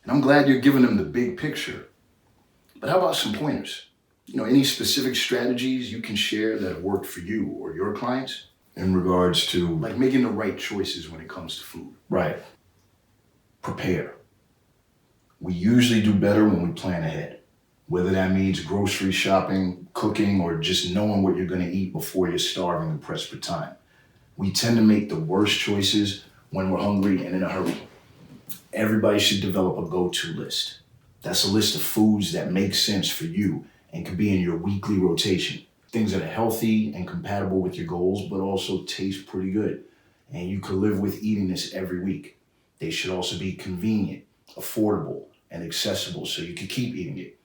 And I'm glad you're giving them the big picture. But how about some pointers? Any specific strategies you can share that have worked for you or your clients In regards to, like making the right choices when it comes to food? right, prepare. We usually do better when we plan ahead. Whether that means grocery shopping, cooking, or just knowing what you're going to eat before you're starving and pressed for time. We tend to make the worst choices when we're hungry and in a hurry. Everybody should develop a go-to list. That's a list of foods that make sense for you and could be in your weekly rotation. Things that are healthy and compatible with your goals, but also taste pretty good. And you could live with eating this every week. They should also be convenient, affordable, and accessible so you can keep eating it.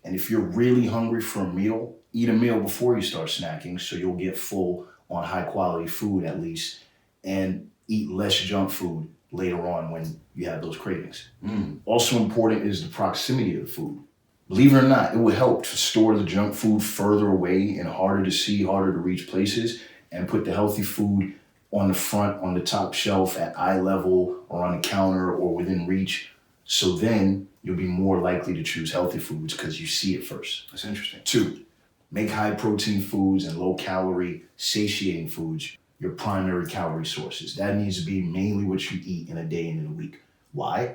And if you're really hungry for a meal, eat a meal before you start snacking so you'll get full on high quality food at least, and eat less junk food later on when you have those cravings. Also important is the proximity of the food. Believe it or not, it would help to store the junk food further away in harder to see, harder to reach places, and put the healthy food on the front, on the top shelf at eye level or on the counter or within reach. So then you'll be more likely to choose healthy foods because you see it first. That's interesting. 2, make high protein foods and low calorie, satiating foods your primary calorie sources. That needs to be mainly what you eat in a day and in a week. Why?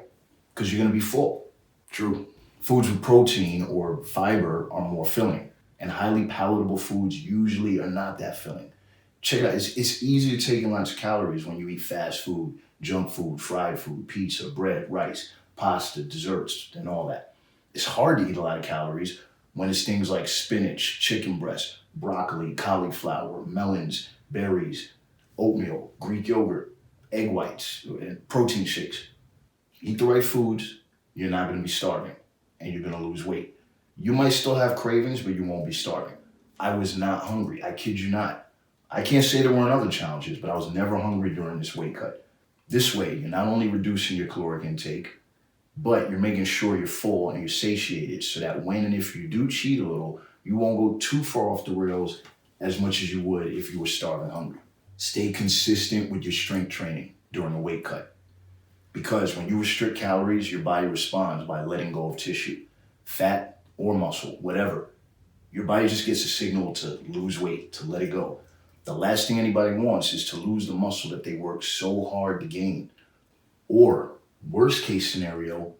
Because you're going to be full. True. Foods with protein or fiber are more filling, and highly palatable foods usually are not that filling. Check it out. It's easy to take in lots of calories when you eat fast food, junk food, fried food, pizza, bread, rice, pasta, desserts, and all that. It's hard to eat a lot of calories when it's things like spinach, chicken breast, broccoli, cauliflower, melons, berries, oatmeal, Greek yogurt, egg whites, and protein shakes. Eat the right foods, you're not going to be starving, and you're going to lose weight. You might still have cravings, but you won't be starving. I was not hungry. I kid you not. I can't say there weren't other challenges, but I was never hungry during this weight cut. This way, you're not only reducing your caloric intake, but you're making sure you're full and you're satiated so that when and if you do cheat a little, you won't go too far off the rails as much as you would if you were starving hungry. Stay consistent with your strength training during the weight cut. Because when you restrict calories, your body responds by letting go of tissue, fat or muscle, whatever. Your body just gets a signal to lose weight, to let it go. The last thing anybody wants is to lose the muscle that they work so hard to gain. Or, worst case scenario,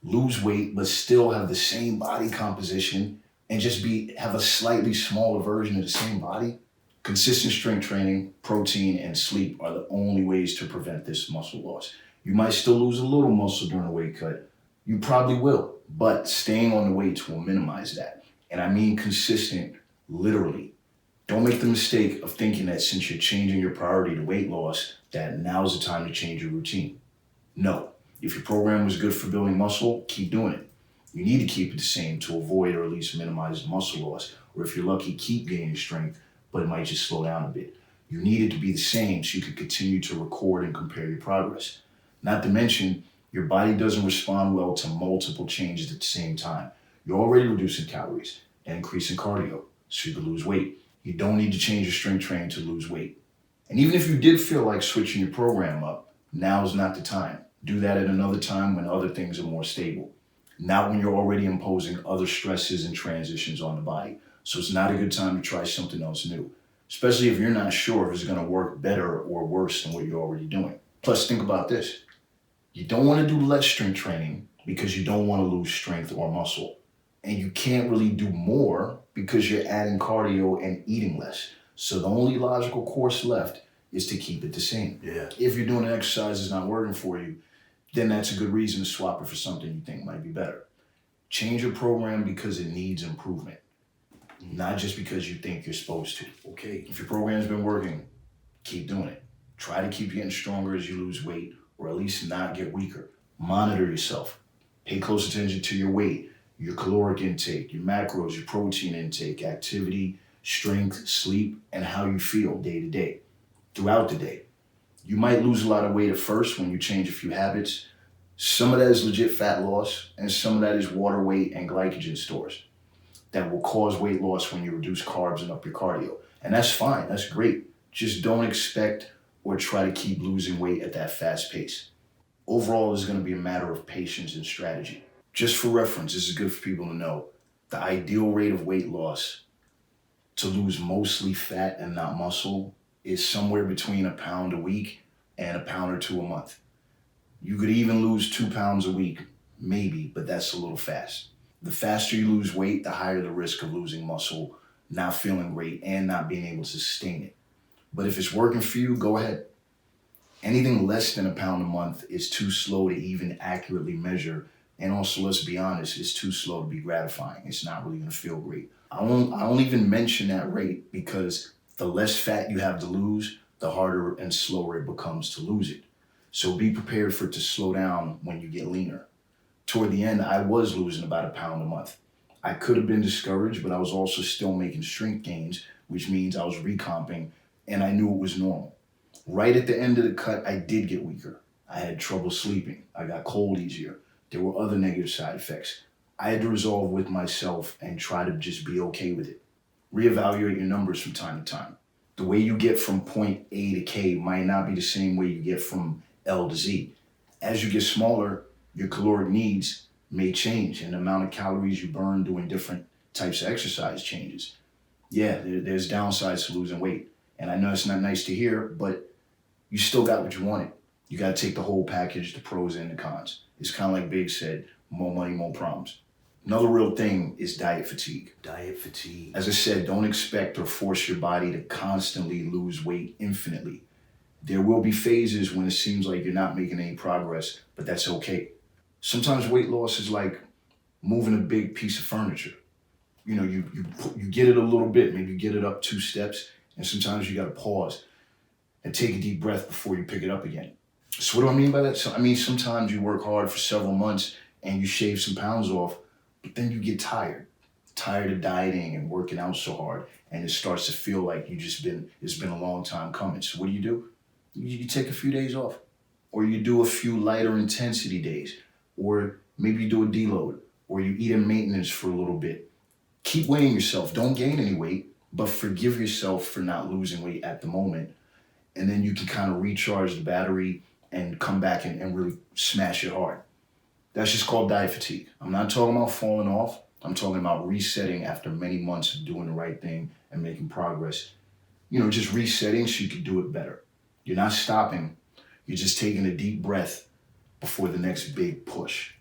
lose weight but still have the same body composition and just have a slightly smaller version of the same body. Consistent strength training, protein, and sleep are the only ways to prevent this muscle loss. You might still lose a little muscle during a weight cut. You probably will, but staying on the weights will minimize that. And I mean consistent, literally. Don't make the mistake of thinking that since you're changing your priority to weight loss, that now's the time to change your routine. No. If your program was good for building muscle, keep doing it. You need to keep it the same to avoid or at least minimize the muscle loss, or if you're lucky, keep gaining strength, but it might just slow down a bit. You need it to be the same so you can continue to record and compare your progress. Not to mention, your body doesn't respond well to multiple changes at the same time. You're already reducing calories and increasing cardio, so you can lose weight. You don't need to change your strength training to lose weight. And even if you did feel like switching your program up, now's not the time. Do that at another time when other things are more stable. Not when you're already imposing other stresses and transitions on the body. So it's not a good time to try something else new, especially if you're not sure if it's going to work better or worse than what you're already doing. Plus, think about this. You don't want to do less strength training because you don't want to lose strength or muscle. And you can't really do more because you're adding cardio and eating less. So the only logical course left is to keep it the same. Yeah. If you're doing an exercise that's not working for you, then that's a good reason to swap it for something you think might be better. Change your program because it needs improvement, not just because you think you're supposed to. Okay. If your program's been working, keep doing it. Try to keep getting stronger as you lose weight, or at least not get weaker. Monitor yourself. Pay close attention to your weight, your caloric intake, your macros, your protein intake, activity, strength, sleep, and how you feel day to day, throughout the day. You might lose a lot of weight at first when you change a few habits. Some of that is legit fat loss, and some of that is water weight and glycogen stores that will cause weight loss when you reduce carbs and up your cardio. And that's fine, that's great. Just don't expect or try to keep losing weight at that fast pace. Overall, it's going to be a matter of patience and strategy. Just for reference, this is good for people to know. The ideal rate of weight loss to lose mostly fat and not muscle is somewhere between a pound a week and a pound or two a month. You could even lose 2 pounds a week, maybe, but that's a little fast. The faster you lose weight, the higher the risk of losing muscle, not feeling great, and not being able to sustain it. But if it's working for you, go ahead. Anything less than a pound a month is too slow to even accurately measure. And also, let's be honest, it's too slow to be gratifying. It's not really going to feel great. I won't even mention that rate because the less fat you have to lose, the harder and slower it becomes to lose it. So be prepared for it to slow down when you get leaner. Toward the end, I was losing about a pound a month. I could have been discouraged, but I was also still making strength gains, which means I was recomping, and I knew it was normal. Right at the end of the cut, I did get weaker. I had trouble sleeping. I got cold easier. There were other negative side effects. I had to resolve with myself and try to just be okay with it. Reevaluate your numbers from time to time. The way you get from point A to K might not be the same way you get from L to Z. As you get smaller, your caloric needs may change and the amount of calories you burn doing different types of exercise changes. Yeah, there's downsides to losing weight. And I know it's not nice to hear, but you still got what you wanted. You got to take the whole package, the pros and the cons. It's kind of like Big said, more money, more problems. Another real thing is diet fatigue. Diet fatigue. As I said, don't expect or force your body to constantly lose weight infinitely. There will be phases when it seems like you're not making any progress, but that's okay. Sometimes weight loss is like moving a big piece of furniture. You know, you get it a little bit, maybe you get it up 2 steps, and sometimes you got to pause and take a deep breath before you pick it up again. So what do I mean by that? So, I mean, sometimes you work hard for several months and you shave some pounds off, but then you get tired of dieting and working out so hard, and it starts to feel like it's been a long time coming. So what do? You take a few days off, or you do a few lighter intensity days, or maybe you do a deload, or you eat in maintenance for a little bit. Keep weighing yourself. Don't gain any weight, but forgive yourself for not losing weight at the moment. And then you can kind of recharge the battery and come back and really smash it hard. That's just called diet fatigue. I'm not talking about falling off. I'm talking about resetting after many months of doing the right thing and making progress. You know, just resetting so you can do it better. You're not stopping. You're just taking a deep breath before the next big push.